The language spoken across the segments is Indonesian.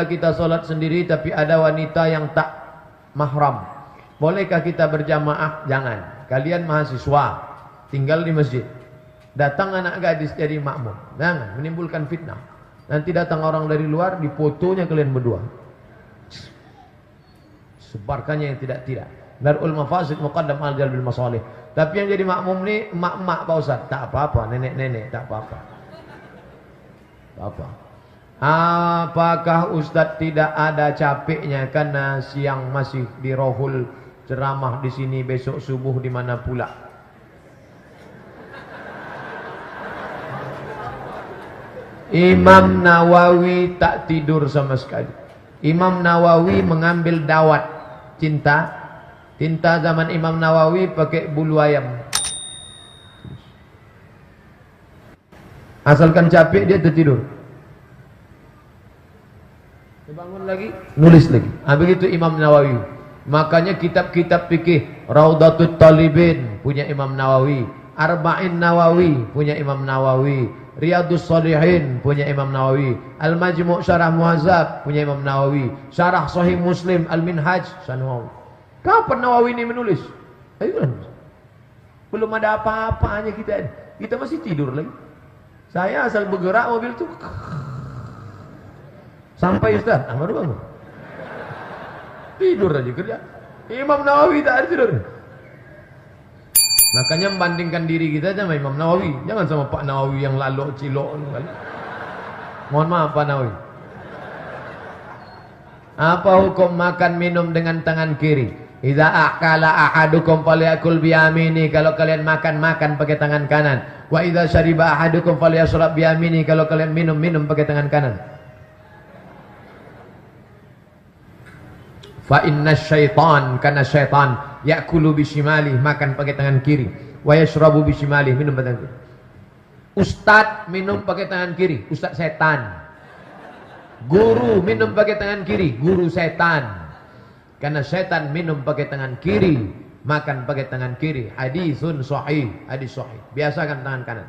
kita sholat sendiri tapi ada wanita yang tak mahram, bolehkah kita berjamaah? Jangan. Kalian mahasiswa tinggal di masjid, datang anak gadis jadi makmum, jangan menimbulkan fitnah. Nanti datang orang dari luar, difotonya kalian berdua, sebarkannya yang tidak-tidak. Darul mafasid muqaddam al jalbil masalih. Tapi yang jadi makmum nih emak-emak Pak Ustaz, tak apa-apa, nenek-nenek tak apa-apa. Apa? Apakah Ustaz tidak ada capeknya karena siang masih di Rohul, ceramah di sini, besok subuh di mana pula? Imam Nawawi tak tidur sama sekali. Imam Nawawi mengambil dawat cinta. Tinta zaman Imam Nawawi pakai bulu ayam. Asalkan capek dia tertidur. Bangun lagi, nulis lagi. Begitu Imam Nawawi. Makanya kitab-kitab fikih, Raudatul Talibin punya Imam Nawawi, Arba'in Nawawi punya Imam Nawawi, Riyadus Shalihin punya Imam Nawawi, Al-Majmu' Syarah Muhazzab punya Imam Nawawi, Syarah Sahih Muslim Al-Minhaj Nawawi. Kapan Nawawi ini menulis? Ayo, belum ada apa-apanya kita masih tidur lagi. Saya asal bergerak mobil tuh sampai Ustaz, baru bangun. Tidur aja kerja. Imam Nawawi tak ada tidur. Makanya membandingkan diri kita sama Imam Nawawi, jangan sama Pak Nawawi yang lalok cilok. Mohon maaf Pak Nawawi. Apa hukum makan minum dengan tangan kiri? Idza akala ahadukum falyakul biyamini, kalau kalian makan pakai tangan kanan. Wa idza syariba ahadukum falyashrab biyamini, kalau kalian minum pakai tangan kanan. Fa inna syaitan, karena syaitan yakulu bishimali, makan pakai tangan kiri, wa yashrabu bishimali, minum pakai tangan kiri. Ustaz minum pakai tangan kiri, ustaz setan. Guru minum pakai tangan kiri, guru setan. Karena setan minum pakai tangan kiri, makan pakai tangan kiri. Hadisun sahih, hadis sahih. Biasakan tangan kanan.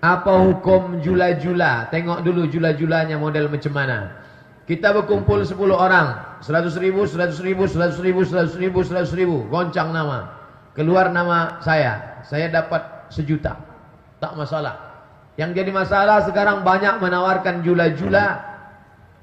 Apa hukum jula-jula? Tengok dulu jula-julanya model macam mana. Kita berkumpul 10 orang, 100 ribu, 100 ribu, 100 ribu, 100 ribu, 100 ribu. Goncang nama. Keluar nama saya dapat 1 juta. Tak masalah. Yang jadi masalah sekarang banyak menawarkan jula-jula,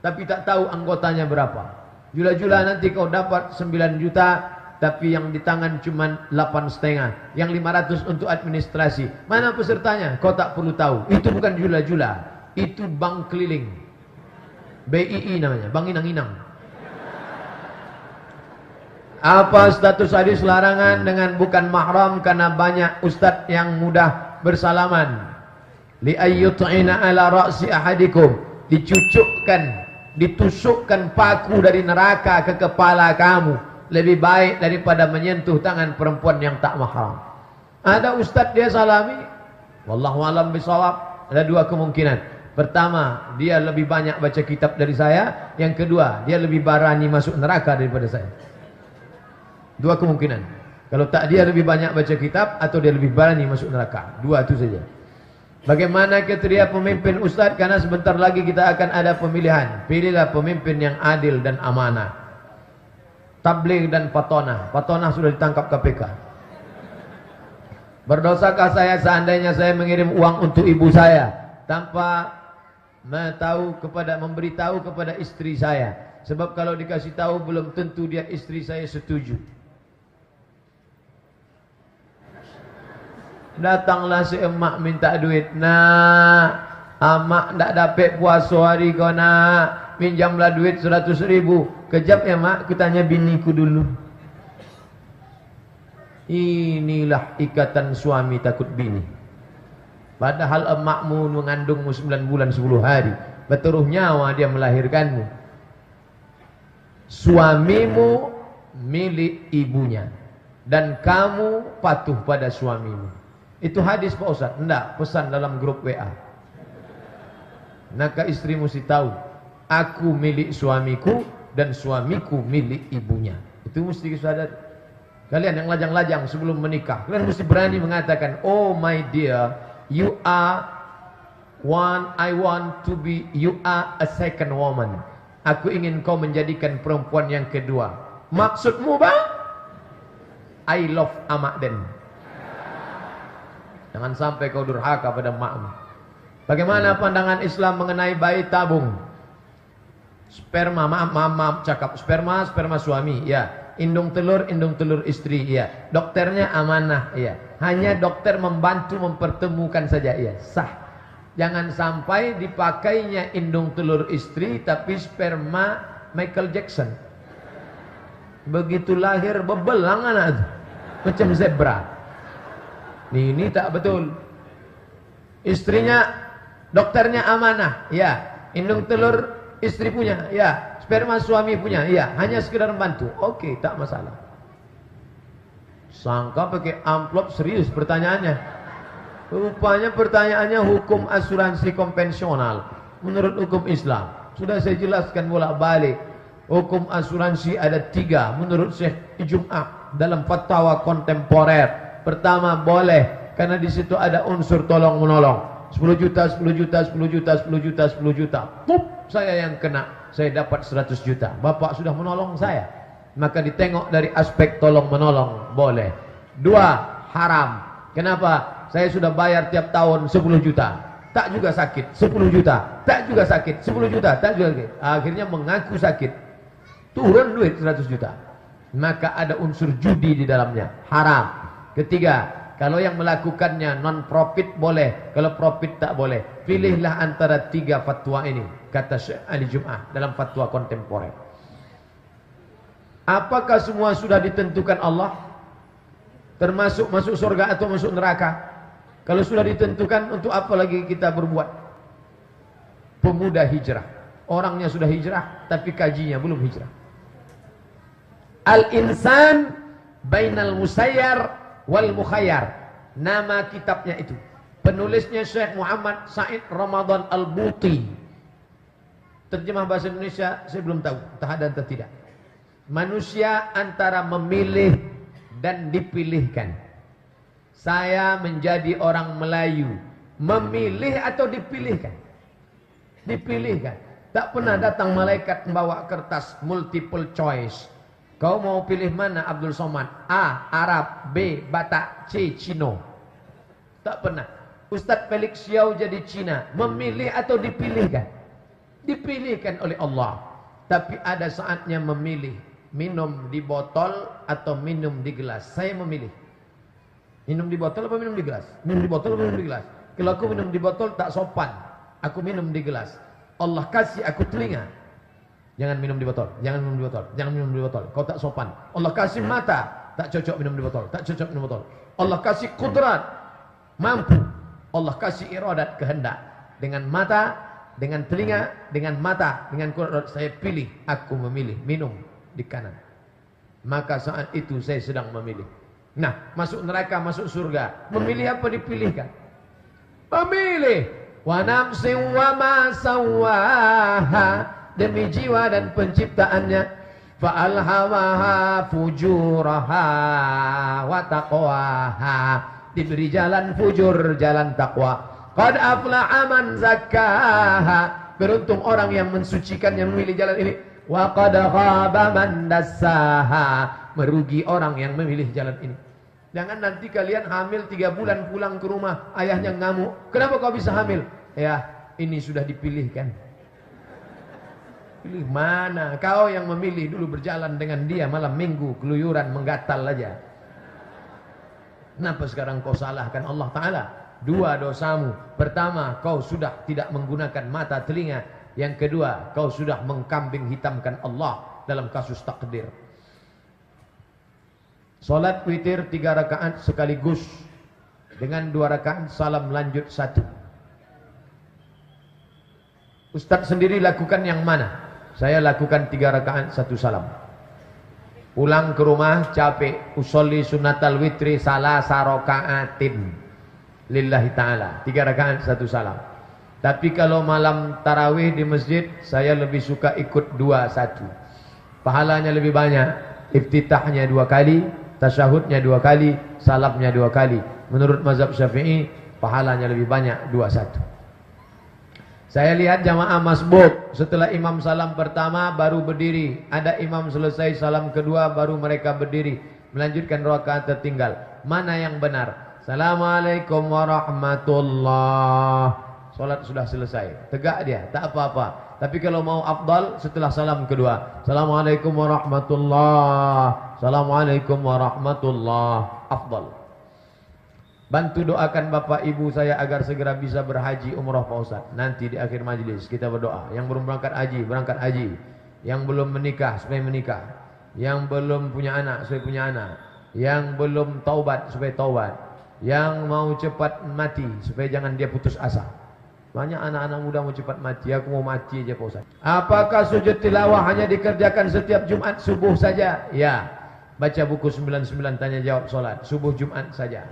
tapi tak tahu anggotanya berapa. Jula-jula nanti kau dapat 9 juta, tapi yang di tangan cuma 8,5. Yang 500 untuk administrasi. Mana pesertanya? Kau tak perlu tahu. Itu bukan jula-jula. Itu bank keliling. BII namanya, bank inang-inang. Apa status hadis larangan dengan bukan mahram karena banyak ustadz yang mudah bersalaman? Li ayyut'ina ala ra'si ahadikum, ditusukkan paku dari neraka ke kepala kamu, lebih baik daripada menyentuh tangan perempuan yang tak mahram. Ada ustaz dia salami, wallahu alam bisawab. Ada 2 kemungkinan. Pertama, dia lebih banyak baca kitab dari saya. Yang kedua, dia lebih berani masuk neraka daripada saya. 2 kemungkinan. Kalau tak, dia lebih banyak baca kitab, atau dia lebih berani masuk neraka. 2 itu saja. Bagaimana kriteria pemimpin ustaz? Karena sebentar lagi kita akan ada pemilihan. Pilihlah pemimpin yang adil dan amanah. Tabligh dan patonah. Patonah sudah ditangkap KPK. Berdosakah saya seandainya saya mengirim uang untuk ibu saya tanpa memberitahu kepada istri saya? Sebab kalau dikasih tahu belum tentu dia istri saya setuju. Datanglah si emak minta duit. Nak, amak tak dapat puasa hari kau nak. Minjamlah duit 100 ribu. Kejap ya mak, aku tanya biniku dulu. Inilah ikatan suami takut bini. Padahal emakmu mengandungmu 9 bulan 10 hari. Bertaruh nyawa dia melahirkanmu. Suamimu milik ibunya, dan kamu patuh pada suamimu. Itu hadis Pak Ustaz? Enggak, pesan dalam grup WA. Maka istri mesti tahu, aku milik suamiku dan suamiku milik ibunya. Itu mesti sadar. Kalian yang lajang-lajang sebelum menikah, kalian mesti berani mengatakan, oh my dear, you are I want to be, you are a second woman. Aku ingin kau menjadikan perempuan yang kedua. Maksudmu bang? I love amak den. Jangan sampai kau durhaka pada makmu. Bagaimana pandangan Islam mengenai bayi tabung? Sperma, maaf cakap sperma suami, ya. Indung telur istri, ya. Dokternya amanah, ya. Hanya dokter membantu mempertemukan saja, ya. Sah. Jangan sampai dipakainya indung telur istri tapi sperma Michael Jackson. Begitu lahir bebelang anak itu, macam zebra. Ini tak betul. Istrinya, dokternya amanah, ya. Indung telur istri punya, ya. Sperma suami punya, ya. Hanya sekedar membantu. Oke, tak masalah. Sangka pakai amplop serius pertanyaannya. Rupanya pertanyaannya hukum asuransi konvensional menurut hukum Islam. Sudah saya jelaskan bolak-balik. Hukum asuransi ada 3 menurut Syekh Jum'ah dalam fatwa kontemporer. Pertama, boleh karena di situ ada unsur tolong menolong. 10 juta, 10 juta, 10 juta, 10 juta, 10 juta. Pup, saya yang kena. Saya dapat 100 juta. Bapak sudah menolong saya. Maka ditengok dari aspek tolong menolong, boleh. 2, haram. Kenapa? Saya sudah bayar tiap tahun 10 juta. Tak juga sakit. 10 juta. Tak juga sakit. 10 juta. Tak juga sakit. Akhirnya mengaku sakit. Turun duit 100 juta. Maka ada unsur judi di dalamnya. Haram. Ketiga, kalau yang melakukannya non-profit boleh. Kalau profit tak boleh. Pilihlah antara 3 fatwa ini. Kata Syekh Ali Jum'ah dalam fatwa kontemporer. Apakah semua sudah ditentukan Allah? Termasuk masuk surga atau masuk neraka? Kalau sudah ditentukan, untuk apa lagi kita berbuat? Pemuda hijrah. Orangnya sudah hijrah, tapi kajinya belum hijrah. Al-insan bainal musayyar wal mukhayyar. Nama kitabnya itu. Penulisnya Syekh Muhammad Said Ramadan Al-Buti. Terjemah bahasa Indonesia saya belum tahu, entah ada atau tidak. Manusia antara memilih dan dipilihkan. Saya menjadi orang Melayu, memilih atau dipilihkan? Dipilihkan. Tak pernah datang malaikat membawa kertas multiple choice. Kau mau pilih mana Abdul Somad? A. Arab, B. Batak, C. Cino. Tak pernah. Ustadz Felix Xiao jadi Cina, memilih atau dipilihkan? Dipilihkan oleh Allah. Tapi ada saatnya memilih, minum di botol atau minum di gelas. Saya memilih. Minum di botol apa minum di gelas? Minum di botol apa minum di gelas? Kalau aku minum di botol tak sopan. Aku minum di gelas. Allah kasih aku telinga. Jangan minum di botol. Jangan minum di botol. Jangan minum di botol. Kau tak sopan. Allah kasih mata. Tak cocok minum di botol. Tak cocok minum di botol. Allah kasih kudrat. Mampu. Allah kasih iradat kehendak. Dengan mata, dengan telinga, dengan mata, dengan kudrat. Saya pilih. Aku memilih minum di kanan. Maka saat itu saya sedang memilih. Nah, masuk neraka, masuk surga. Memilih apa dipilihkan? Memilih. Wa nafsin wa ma sawwaha. Demi jiwa dan penciptaannya. Fa'alhamaha fujuraha wa taqwaha. Diberi jalan fujur, jalan takwa. Qad aflaha man zakkaha. Beruntung orang yang mensucikan, yang memilih jalan ini. Wa qad khaba man dassaha. Merugi orang yang memilih jalan ini. Jangan nanti kalian hamil 3 bulan pulang ke rumah, ayahnya ngamuk. Kenapa kau bisa hamil? Ya, ini sudah dipilihkan. Pilih mana? Kau yang memilih dulu berjalan dengan dia malam minggu, keluyuran, menggatal aja. Kenapa sekarang kau salahkan Allah Ta'ala? 2 dosamu. Pertama, kau sudah tidak menggunakan mata telinga. Yang kedua, kau sudah mengkambing hitamkan Allah dalam kasus takdir. Salat witir 3 rakaat sekaligus dengan 2 rakaat salam lanjut 1. Ustaz sendiri lakukan yang mana? Saya lakukan 3 rakaat 1 salam. Pulang ke rumah capek, usolli sunatal witri salasa rakaatin lillahi ta'ala. 3 rakaat 1 salam. Tapi kalau malam tarawih di masjid, saya lebih suka ikut 2-1. Pahalanya lebih banyak. Iftitahnya 2 kali, tasyahudnya 2 kali, salamnya 2 kali. Menurut mazhab Syafi'i, pahalanya lebih banyak 2-1. Saya lihat jamaah masbuk, setelah imam salam pertama baru berdiri. Ada imam selesai salam kedua baru mereka berdiri, melanjutkan rakaat tertinggal. Mana yang benar? Assalamualaikum warahmatullah. Salat sudah selesai. Tegak dia, tak apa-apa. Tapi kalau mau afdal setelah salam kedua, Assalamualaikum warahmatullah. Assalamualaikum warahmatullah. Afdal. Bantu doakan bapak ibu saya agar segera bisa berhaji umrah Pak Ustaz. Nanti di akhir majlis kita berdoa. Yang belum berangkat haji, berangkat haji. Yang belum menikah, supaya menikah. Yang belum punya anak, supaya punya anak. Yang belum taubat, supaya taubat. Yang mau cepat mati, supaya jangan dia putus asa. Banyak anak-anak muda mau cepat mati. Aku mau mati aja Pak Ustaz. Apakah sujud tilawah hanya dikerjakan setiap Jumat subuh saja? Ya. Baca buku 99 tanya jawab solat. Subuh Jumat saja.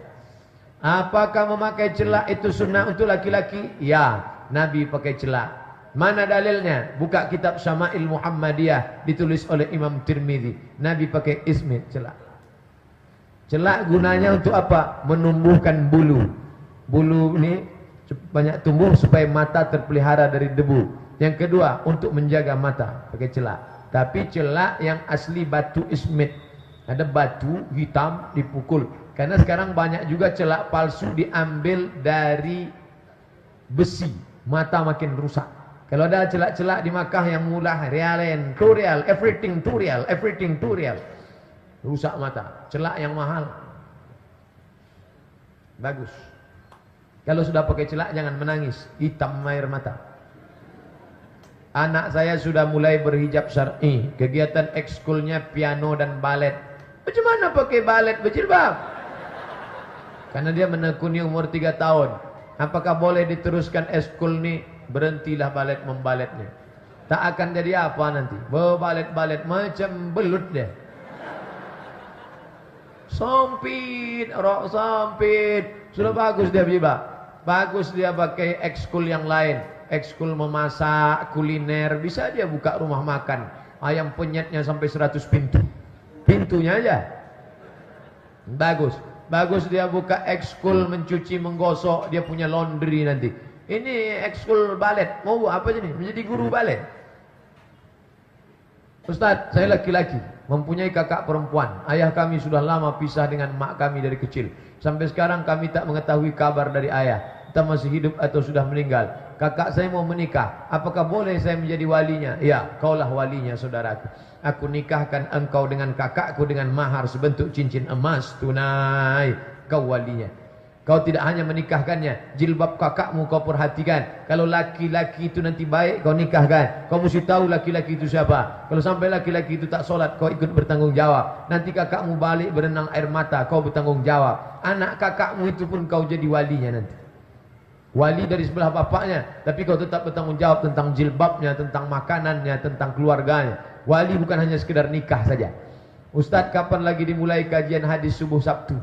Apakah memakai celak itu sunnah untuk laki-laki? Ya, Nabi pakai celak. Mana dalilnya? Buka kitab Syama'il Muhammadiyah ditulis oleh Imam Tirmidzi. Nabi pakai ismit celak. Celak gunanya untuk apa? Menumbuhkan bulu. Bulu ini banyak tumbuh supaya mata terpelihara dari debu. Yang kedua, untuk menjaga mata pakai celak. Tapi celak yang asli batu ismit. Ada batu hitam dipukul. Karena sekarang banyak juga celak palsu diambil dari besi. Mata makin rusak. Kalau ada celak-celak di Makkah yang murah, realen, 2 real, everything 2 real, everything 2 real. Rusak mata. Celak yang mahal. Bagus. Kalau sudah pakai celak jangan menangis. Hitam air mata. Anak saya sudah mulai berhijab syar'i. Kegiatan ekskulnya piano dan balet. Macam mana pakai balet berjilbab? Karena dia menekuni umur 3 tahun. Apakah boleh diteruskan eskul ni? Berhentilah balet membaletnya. Tak akan jadi apa nanti. Berbalet-balet macam belut dia. Sempit, rok sempit. Sudah bagus dia berjilbab. Bagus dia pakai ekskul yang lain. Ekskul memasak, kuliner. Bisa dia buka rumah makan. Ayam penyetnya sampai 100 pintu. Pintunya aja. Bagus. Bagus dia buka ekskul mencuci, menggosok. Dia punya laundry nanti. Ini ekskul balet. Mau apa jadi? Menjadi guru balet. Ustaz, saya laki-laki. Mempunyai kakak perempuan. Ayah kami sudah lama pisah dengan mak kami dari kecil. Sampai sekarang kami tak mengetahui kabar dari ayah. Entah masih hidup atau sudah meninggal. Kakak saya mau menikah. Apakah boleh saya menjadi walinya? Ya, kaulah walinya saudaraku. Aku nikahkan engkau dengan kakakku dengan mahar sebentuk cincin emas tunai. Kau walinya. Kau tidak hanya menikahkannya, jilbab kakakmu kau perhatikan. Kalau laki-laki itu nanti baik, kau nikahkan. Kau mesti tahu laki-laki itu siapa. Kalau sampai laki-laki itu tak solat, kau ikut bertanggung jawab. Nanti kakakmu balik berenang air mata, kau bertanggung jawab. Anak kakakmu itu pun kau jadi walinya nanti. Wali dari sebelah bapaknya, tapi kau tetap bertanggung jawab tentang jilbabnya, tentang makanannya, tentang keluarganya. Wali bukan hanya sekedar nikah saja. Ustaz, kapan lagi dimulai kajian hadis subuh Sabtu?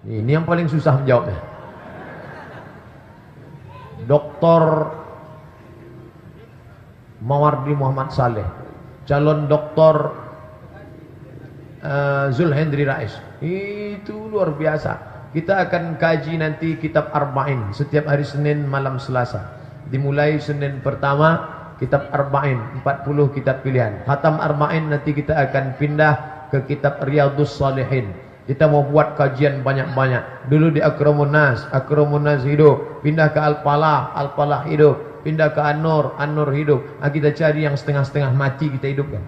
Ini yang paling susah menjawabnya. Doktor Mawardi Muhammad Saleh, calon doktor Zulhendri Rais. Itu luar biasa. Kita akan kaji nanti kitab Arba'in setiap hari Senin malam Selasa. Dimulai Senin pertama kitab Arba'in, 40 kitab pilihan. Khatam Arba'in nanti kita akan pindah ke kitab Riyadhus Shalihin. Kita mau buat kajian banyak-banyak. Dulu di Akramun Nas hidup. Pindah ke Al-Falah, Al-Falah hidup. Pindah ke An-Nur, An-Nur hidup. Kita cari yang setengah-setengah mati kita hidupkan.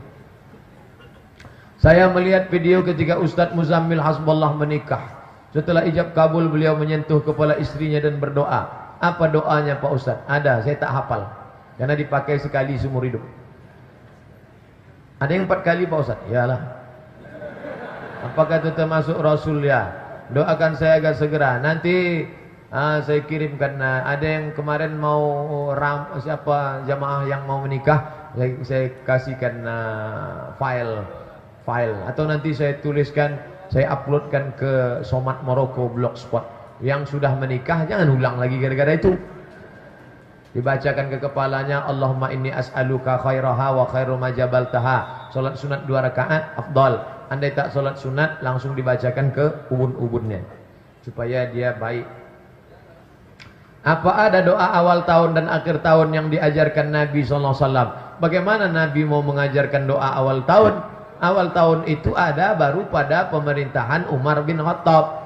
Saya melihat video ketika Ustadz Muzammil Hasbullah menikah. Setelah ijab kabul beliau menyentuh kepala istrinya dan berdoa. Apa doanya Pak Ustadz? Ada, saya tak hafal. Karena dipakai sekali seumur hidup. Ada yang 4 kali Pak Ustadz? Yalah. Apakah itu termasuk Rasul ya? Doakan saya agar segera. Nanti saya kirimkan. Ada yang kemarin mau siapa jamaah yang mau menikah, saya kasihkan file. Atau nanti saya tuliskan, saya uploadkan ke Somat Moroko Blogspot. Yang sudah menikah jangan ulang lagi gara-gara itu. Dibacakan ke kepalanya, Allahumma inni as'aluka khairaha wa khairu ma jabaltaha. Salat sunat 2 rakaat afdal. Andai tak salat sunat langsung dibacakan ke ubun-ubunnya supaya dia baik. Apa ada doa awal tahun dan akhir tahun yang diajarkan Nabi SAW? Bagaimana Nabi mau mengajarkan doa awal tahun? Awal tahun itu ada baru pada pemerintahan Umar bin Khattab.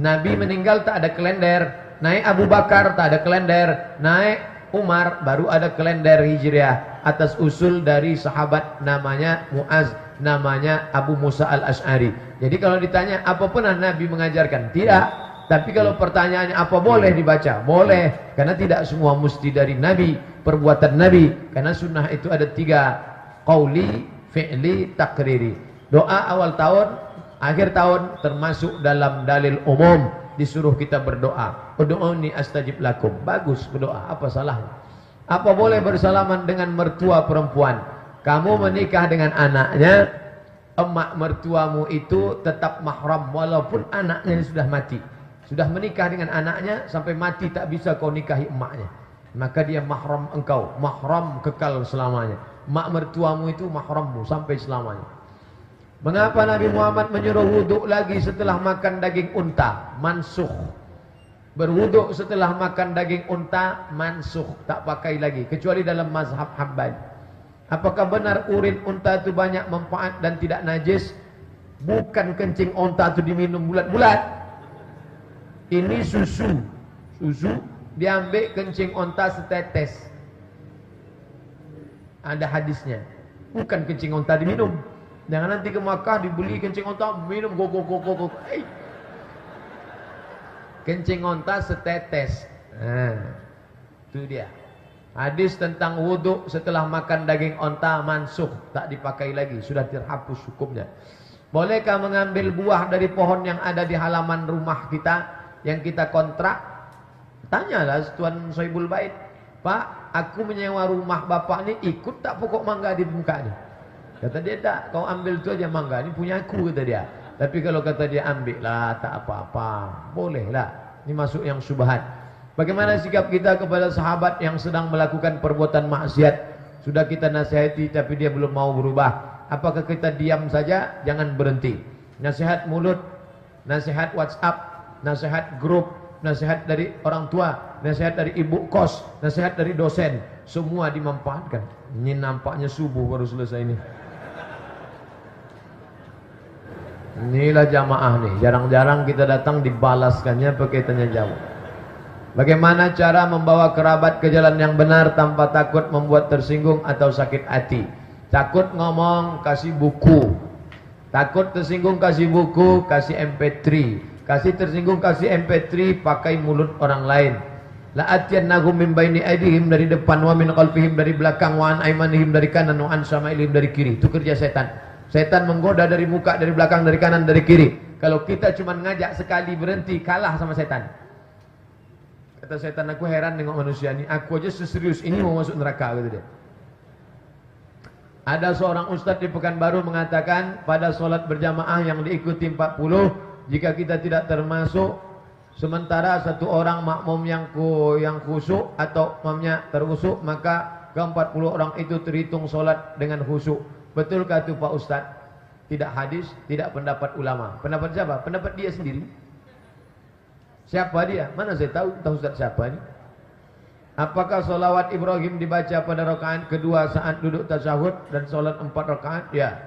Nabi meninggal tak ada kalender. Naik Abu Bakar tak ada kalender. Naik Umar baru ada kalender Hijriah. Atas usul dari sahabat namanya Muaz, namanya Abu Musa al-Ash'ari. Jadi kalau ditanya apa pernah Nabi mengajarkan? Tidak. Tapi kalau pertanyaannya apa boleh dibaca? Boleh. Karena tidak semua mesti dari Nabi, perbuatan Nabi. Karena sunnah itu ada 3. Qauli, fi'li, takriri. Doa awal tahun, akhir tahun termasuk dalam dalil umum. Disuruh kita berdoa. Ud'uni astajib lakum. Bagus berdoa. Apa salahnya? Apa boleh bersalaman dengan mertua perempuan? Kamu menikah dengan anaknya, emak mertuamu itu tetap mahram walaupun anaknya sudah mati. Sudah menikah dengan anaknya sampai mati tak bisa kau nikahi emaknya. Maka dia mahram engkau, mahram kekal selamanya. Mak mertuamu itu mahrammu sampai selamanya. Mengapa Nabi Muhammad menyuruh wuduk lagi setelah makan daging unta? Mansuh. Berwuduk setelah makan daging unta mansuh, tak pakai lagi kecuali dalam mazhab Hambali. Apakah benar urin unta itu banyak manfaat dan tidak najis? Bukan kencing unta itu diminum bulat-bulat. Ini susu. Susu diambil kencing unta setetes. Ada hadisnya. Bukan kencing unta diminum. Jangan nanti ke Makkah dibeli kencing unta minum go. Kencing unta setetes. Nah, itu dia. Hadis tentang wudhu setelah makan daging unta mansuh, tak dipakai lagi, sudah terhapus hukumnya. Bolehkah mengambil buah dari pohon yang ada di halaman rumah kita yang kita kontrak? Tanyalah Tuan Sohibul Bait, Pak, aku menyewa rumah bapak ini, ikut tak pokok mangga di muka ini? Kata dia, tak, kau ambil tu aja mangga, ini punya aku, kata dia. Tapi kalau kata dia, ambil lah, tak apa-apa, boleh lah. Ini masuk yang syubhat. Bagaimana sikap kita kepada sahabat yang sedang melakukan perbuatan maksiat? Sudah kita nasihati tapi dia belum mau berubah. Apakah kita diam saja? Jangan berhenti. Nasihat mulut, nasihat WhatsApp, nasihat grup, nasihat dari orang tua, nasihat dari ibu kos, nasihat dari dosen, semua dimanfaatkan. Ini nampaknya subuh baru selesai ini. Inilah jamaah nih, jarang-jarang kita datang dibalaskannya pakai tanya jawab. Bagaimana cara membawa kerabat ke jalan yang benar tanpa takut membuat tersinggung atau sakit hati? Takut ngomong, kasih buku. Takut tersinggung, kasih buku, kasih MP3. Kasih tersinggung, kasih MP3, pakai mulut orang lain. La'atiyannahum min baini aydihim, dari depan, wa min khalfihim, dari belakang, wa an aymanihim, dari kanan, wa an syama'ilihim, dari kiri. Itu kerja setan. Setan menggoda dari muka, dari belakang, dari kanan, dari kiri. Kalau kita cuma ngajak sekali berhenti, kalah sama setan. Kata setan, aku heran dengan manusia ini. Aku aja seserius ini mau masuk neraka, kata dia. Ada seorang ustadz di Pekanbaru mengatakan, pada sholat berjamaah yang diikuti 40, jika kita tidak termasuk, sementara satu orang makmum yang khusyuk atau makmumnya terkhusyuk, maka ke-40 orang itu terhitung sholat dengan khusyuk. Betulkah itu Pak Ustadz? Tidak hadis, tidak pendapat ulama. Pendapat siapa? Pendapat dia sendiri. Siapa dia? Mana saya tahu Ustadz siapa ini? Apakah sholawat Ibrahim dibaca pada rakaat kedua saat duduk tasyahud dan sholat 4 rakaat? Ya.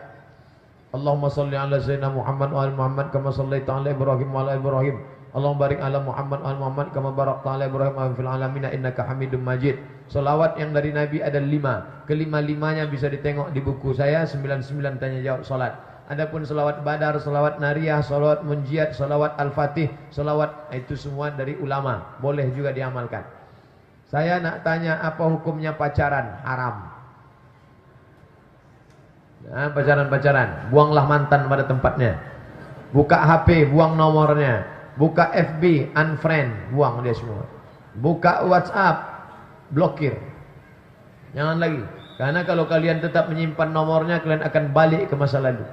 Allahumma salli ala sayyidina Muhammad wa ala Muhammad kama sallaita ala Ibrahim wa ala Ibrahim. Allahumma barik ala Muhammad wa ala Muhammad kama barakta ala Ibrahim wa fil alamin innaka Hamidum Majid. Sholawat yang dari Nabi ada 5. Kelima-limanya bisa ditengok di buku saya 99 tanya jawab salat. Adapun sholawat badar, sholawat nariyah, sholawat munjiat, sholawat al-fatih, sholawat itu semua dari ulama. Boleh juga diamalkan. Saya nak tanya, apa hukumnya pacaran? Haram. Nah, pacaran-pacaran, buanglah mantan pada tempatnya. Buka HP, buang nomornya. Buka FB, unfriend, buang dia semua. Buka WhatsApp, blokir. Jangan lagi. Karena kalau kalian tetap menyimpan nomornya, kalian akan balik ke masa lalu.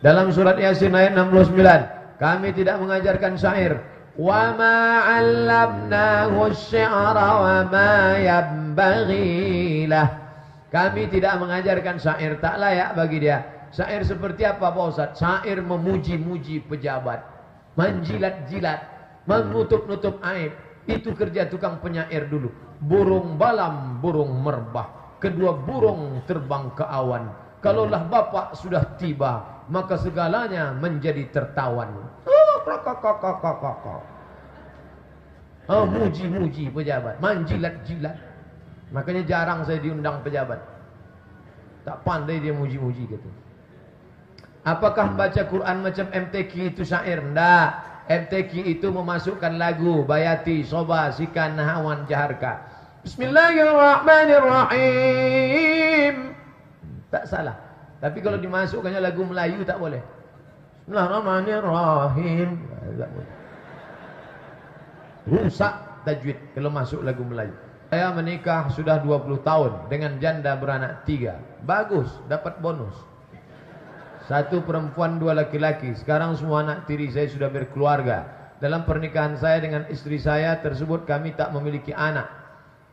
Dalam surat Yasin ayat 69, kami tidak mengajarkan syair. Wa ma 'allamnahu asy-syi'ra wa ma yanbaghi lah. Kami tidak mengajarkan syair, tak layak bagi dia. Syair seperti apa Pak Ustaz? Syair memuji-muji pejabat, menjilat-jilat, menutup-nutup aib. Itu kerja tukang penyair dulu. Burung balam, burung merbah, kedua burung terbang ke awan. Kalaulah bapak sudah tiba, maka segalanya menjadi tertawan. Oh, muji-muji pejabat, manjilat-jilat. Makanya jarang saya diundang pejabat. Tak pandai dia muji-muji gitu. Apakah baca Quran macam MTQ itu syair? Enggak. MTQ itu memasukkan lagu Bayati, Soba, Sikan, Nahawan, Jaharka. Bismillahirrahmanirrahim. Tak salah. Tapi kalau dimasukkannya lagu Melayu tak boleh. Bismillahirrahmanirrahim. Tak boleh. Rusak tajwid kalau masuk lagu Melayu. Saya menikah sudah 20 tahun dengan janda beranak 3. Bagus, dapat bonus. 1 perempuan 2 laki-laki. Sekarang semua anak tiri saya sudah berkeluarga. Dalam pernikahan saya dengan istri saya tersebut kami tak memiliki anak.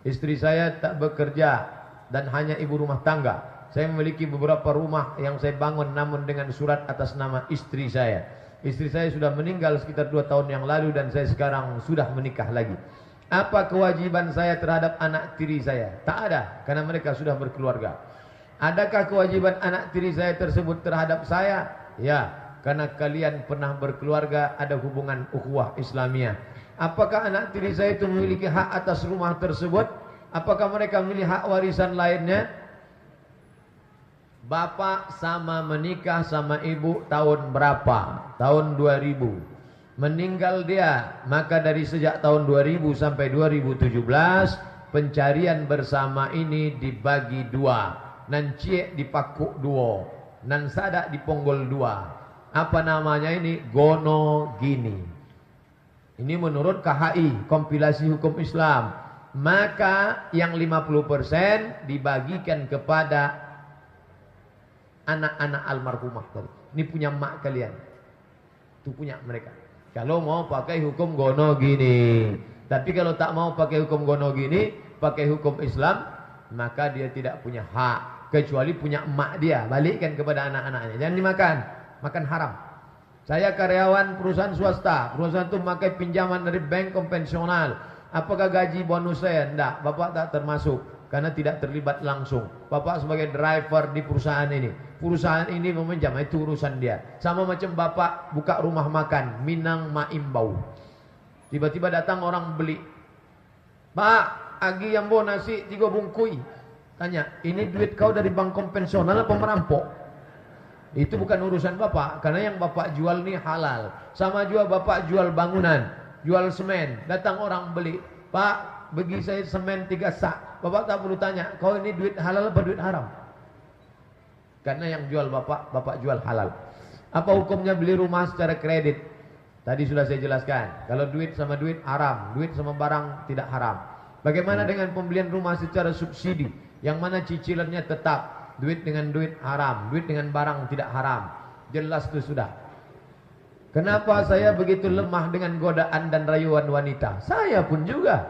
Istri saya tak bekerja dan hanya ibu rumah tangga. Saya memiliki beberapa rumah yang saya bangun namun dengan surat atas nama istri saya. Istri saya sudah meninggal sekitar 2 tahun yang lalu dan saya sekarang sudah menikah lagi. Apa kewajiban saya terhadap anak tiri saya? Tak ada, karena mereka sudah berkeluarga. Adakah kewajiban anak tiri saya tersebut terhadap saya? Ya, karena kalian pernah berkeluarga, ada hubungan ukhuwah Islamiyah. Apakah anak tiri saya itu memiliki hak atas rumah tersebut? Apakah mereka memiliki hak warisan lainnya? Bapak sama menikah sama ibu tahun berapa? Tahun 2000. Meninggal dia, maka dari sejak tahun 2000 sampai 2017 pencarian bersama ini dibagi 2. Nan cie dipakuk 2, nan sadak diponggol 2. Apa namanya ini? Gono gini. Ini menurut KHI, kompilasi hukum Islam. Maka yang 50% dibagikan kepada anak-anak almarhumah tadi. Ini punya mak kalian. Itu punya mereka. Kalau mau pakai hukum gono gini. Tapi kalau tak mau pakai hukum gono gini, pakai hukum Islam, maka dia tidak punya hak. Kecuali punya emak dia. Balikkan kepada anak-anaknya. Jangan dimakan. Makan haram. Saya karyawan perusahaan swasta. Perusahaan itu memakai pinjaman dari bank konvensional. Apakah gaji bonus saya? Tidak. Bapak tak termasuk. Karena tidak terlibat langsung. Bapak sebagai driver di perusahaan ini. Perusahaan ini meminjam, itu urusan dia. Sama macam bapak buka rumah makan, Minang Maimbau. Tiba-tiba datang orang beli. Pak, agi yang bawa nasi 3 bungkui. Tanya, ini duit kau dari bank konvensional apa merampok? Itu bukan urusan bapak. Karena yang bapak jual ini halal. Sama juga bapak jual bangunan, jual semen. Datang orang beli. Pak, bagi saya semen 3 sak. Bapak tak perlu tanya, kau ini duit halal apa duit haram? Karena yang jual bapak, bapak jual halal. Apa hukumnya beli rumah secara kredit? Tadi sudah saya jelaskan. Kalau duit sama duit haram, duit sama barang tidak haram. Bagaimana dengan pembelian rumah secara subsidi? Yang mana cicilannya tetap. Duit dengan duit haram, duit dengan barang tidak haram. Jelas itu sudah. Kenapa saya begitu lemah dengan godaan dan rayuan wanita? Saya pun juga.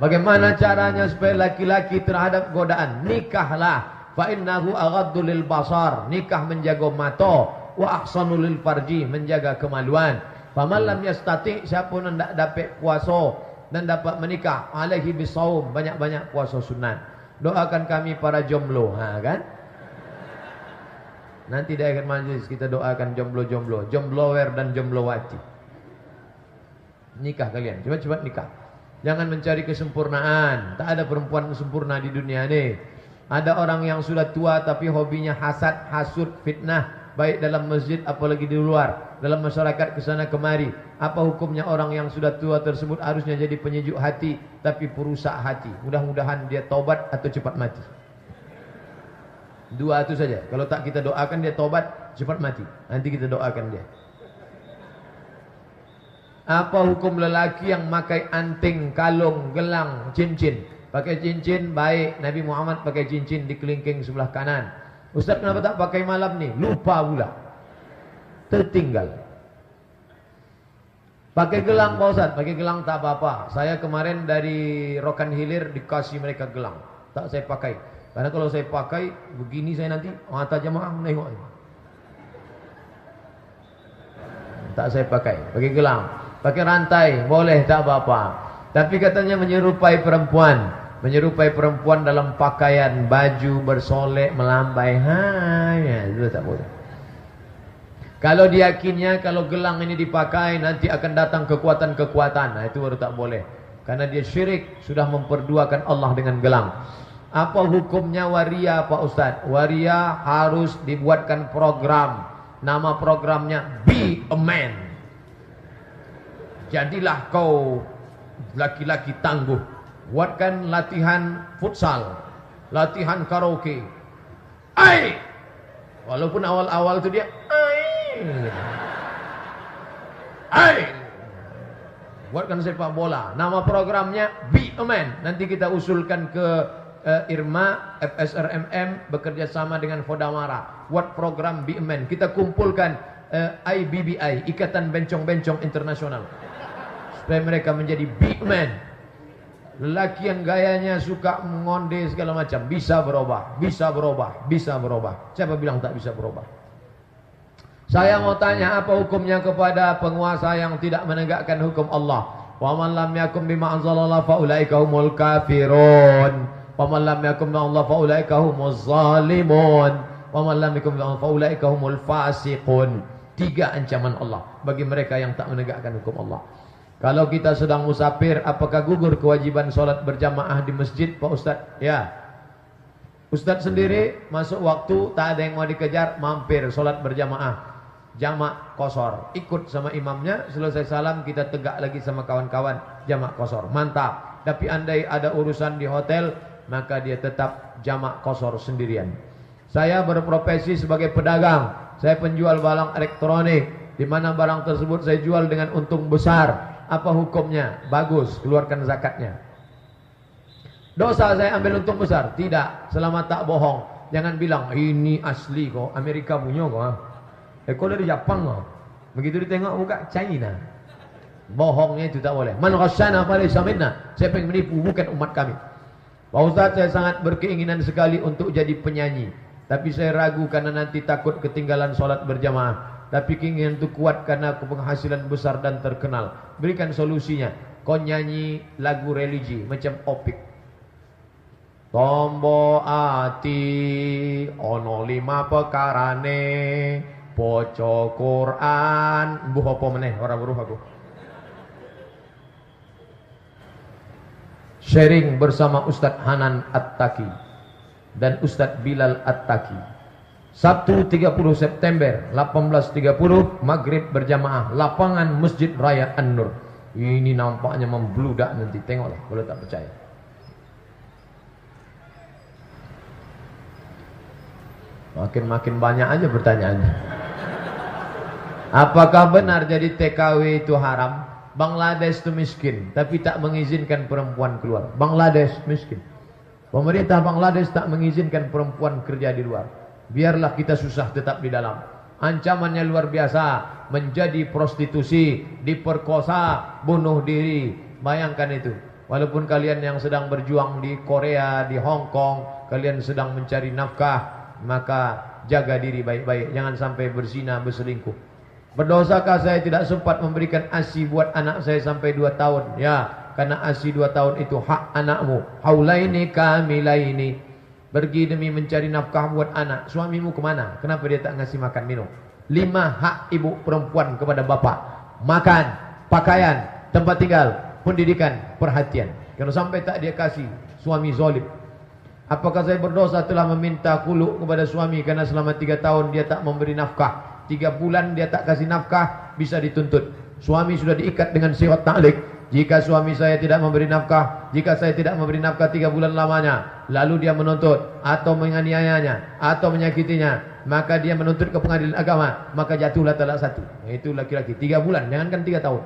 Bagaimana caranya supaya laki-laki terhadap godaan? Nikahlah. Fa innahu aghaddu lil basar. Nikah menjaga mata, wa ahsanu lil farji, menjaga kemaluan. Faman lam yastati, siapa yang tidak dapat puasa dan dapat menikah, alaihi bisawm, banyak-banyak puasa sunat. Doakan kami para jomblo, kan? Nanti di akhir majlis kita doakan jomblo-jomblo, jomblower dan jomblowati. Nikah kalian, cepat-cepat nikah. Jangan mencari kesempurnaan. Tak ada perempuan sempurna di dunia ini. Ada orang yang sudah tua tapi hobinya hasad, hasud, fitnah, baik dalam masjid apalagi di luar, dalam masyarakat kesana kemari. Apa hukumnya orang yang sudah tua tersebut? Harusnya jadi penyejuk hati tapi perusak hati. Mudah-mudahan dia taubat atau cepat mati. 2 itu saja. Kalau tak kita doakan dia taubat, cepat mati. Nanti kita doakan dia. Apa hukum lelaki yang pakai anting, kalung, gelang, cincin? Pakai cincin baik. Nabi Muhammad pakai cincin di kelingking sebelah kanan. Ustaz kenapa tak pakai malam ni? Lupa pula. Tertinggal. Pakai gelang Pak Ustaz. Pakai gelang tak apa-apa. Saya kemarin dari Rokan Hilir dikasih mereka gelang. Tak saya pakai. Karena kalau saya pakai begini saya nanti mata jemaah menengok. Tak saya pakai. Pakai gelang. pakai rantai, boleh, tak apa-apa. Tapi katanya menyerupai perempuan. Menyerupai perempuan dalam pakaian, baju, bersolek, melambai. Ya, itu tak boleh. Kalau diyakinnya, kalau gelang ini dipakai, nanti akan datang kekuatan-kekuatan. Nah, itu baru tak boleh. Karena dia syirik, sudah memperduakan Allah dengan gelang. Apa hukumnya waria, Pak Ustadz? Waria harus dibuatkan program. Nama programnya Be a Man. Jadilah kau laki-laki tangguh. Buatkan latihan futsal, latihan karaoke. Ai! Walaupun awal-awal itu dia ai! Buatkan sepak bola. Nama programnya Be a Man. Nanti kita usulkan ke IRMA, FSRMM bekerja sama dengan Fodamara. Buat program Be a Man. Kita kumpulkan IBBI, Ikatan Bencong-Bencong Internasional. Supaya mereka menjadi Be a Man. Lelaki yang gayanya suka mengonde segala macam. Bisa berubah, bisa berubah, bisa berubah. Siapa bilang tak bisa berubah? Saya mau tanya, apa hukumnya kepada penguasa yang tidak menegakkan hukum Allah? Wa man lam yakum bima anzalallahu fa ulaika humul kafirun. Wa man lam yakum bima Allah fa ulaika humuz zalimun. Wa man lam yakum bima fa ulaika humul fasiqun. 3 ancaman Allah bagi mereka yang tak menegakkan hukum Allah. Kalau kita sedang musafir, apakah gugur kewajiban sholat berjamaah di masjid, Pak Ustadz? Ya. Ustadz sendiri masuk waktu, tak ada yang mau dikejar, mampir sholat berjamaah. Jamak kosor, ikut sama imamnya, selesai salam kita tegak lagi sama kawan-kawan, jamak kosor, mantap. Tapi andai ada urusan di hotel, maka dia tetap jamak kosor sendirian. Saya berprofesi sebagai pedagang, saya penjual barang elektronik, di mana barang tersebut saya jual dengan untung besar. Apa hukumnya? Bagus, keluarkan zakatnya. Dosa saya ambil untung besar? Tidak, selama tak bohong. Jangan bilang ini asli kok, Amerika punya kok. Kau dari Jepang kok. Begitu ditengok muka China. Bohongnya itu tak boleh. Man ghasyana falaysa minna. Siapa yang menipu bukan umat kami. Pak Ustaz, saya sangat berkeinginan sekali untuk jadi penyanyi. Tapi saya ragu karena nanti takut ketinggalan sholat berjamaah. Tapi keinginan itu kuat karena penghasilan besar dan terkenal. Berikan solusinya. Kau nyanyi lagu religi macam Opik. Tombo ati ono 5 pekarane, poco Quran. Mbuh apa meneh ora weruh aku. Sharing bersama Ustadz Hanan At-Taki dan Ustadz Bilal At-Taki. Sabtu 30 September 18.30 Maghrib berjamaah, lapangan Masjid Raya An-Nur. Ini nampaknya membludak nanti, tengoklah kalau tak percaya. Makin banyak aja pertanyaannya. Apakah benar jadi TKW itu haram? Bangladesh itu miskin, tapi tak mengizinkan perempuan keluar. Bangladesh miskin. Pemerintah Bangladesh tak mengizinkan perempuan kerja di luar. Biarlah kita susah tetap di dalam. Ancamannya luar biasa. Menjadi prostitusi, diperkosa, bunuh diri. Bayangkan itu. Walaupun kalian yang sedang berjuang di Korea, di Hong Kong, kalian sedang mencari nafkah, maka jaga diri baik-baik. Jangan sampai berzina, berselingkuh. Berdosakah saya tidak sempat memberikan ASI buat anak saya sampai 2 tahun? Ya, karena ASI 2 tahun itu hak anakmu. Haulaini kamilaini. Pergi demi mencari nafkah buat anak. Suamimu kemana? Kenapa dia tak ngasih makan minum? 5 hak ibu perempuan kepada bapak. Makan, pakaian, tempat tinggal, pendidikan, perhatian. Kalau sampai tak dia kasih, suami zalim. Apakah saya berdosa telah meminta khulu kepada suami karena selama 3 tahun dia tak memberi nafkah? 3 bulan dia tak kasih nafkah, bisa dituntut. Suami sudah diikat dengan siwat ta'lik. Jika suami saya tidak memberi nafkah, jika saya tidak memberi nafkah 3 bulan lamanya, lalu dia menuntut atau menganiayanya atau menyakitinya, maka dia menuntut ke pengadilan agama, maka jatuhlah talak 1. Itu laki-laki 3 bulan, jangankan 3 tahun.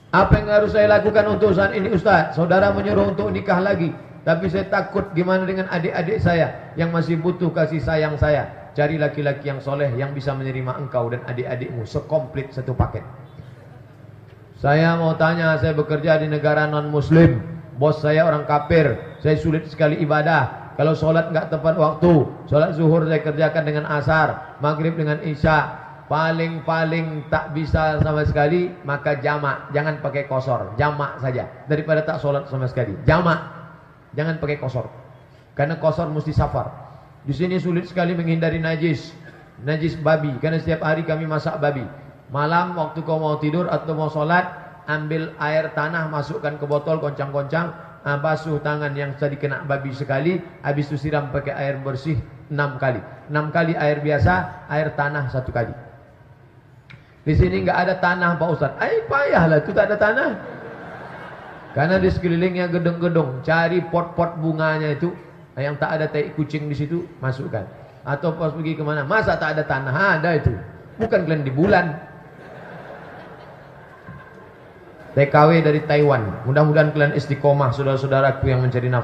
Apa yang harus saya lakukan untuk saat ini, Ustaz? Saudara menyuruh untuk nikah lagi, tapi saya takut gimana dengan adik-adik saya yang masih butuh kasih sayang saya. Cari laki-laki yang soleh yang bisa menerima engkau dan adik-adikmu sekomplit satu paket. Saya mau tanya, saya bekerja di negara non-muslim. Bos saya orang kafir. Saya sulit sekali ibadah. Kalau sholat nggak tepat waktu. Sholat zuhur saya kerjakan dengan asar. Maghrib dengan isya. paling tak bisa sama sekali, maka jamak, jangan pakai kosor, jamak saja daripada tak sholat sama sekali. Jamak, jangan pakai kosor, karena kosor mesti safar. Di sini sulit sekali menghindari najis babi, karena setiap hari kami masak babi. Malam waktu kau mau tidur atau mau sholat, ambil air tanah, masukkan ke botol, goncang-goncang, basuh tangan yang tadi kena babi sekali, habis itu siram pakai air bersih 6 kali. 6 kali air biasa, air tanah 1 kali. Di sini nggak ada tanah Pak Ustaz. Payahlah itu tak ada tanah. Karena di sekelilingnya gedung-gedung, cari pot-pot bunganya itu yang tak ada tai kucing di situ, masukkan. Atau pas pergi kemana, masa tak ada tanah? Ada itu. Bukan kalian di bulan. TKW dari Taiwan. Mudah-mudahan kalian istiqomah, saudara-saudaraku yang mencari nafkah.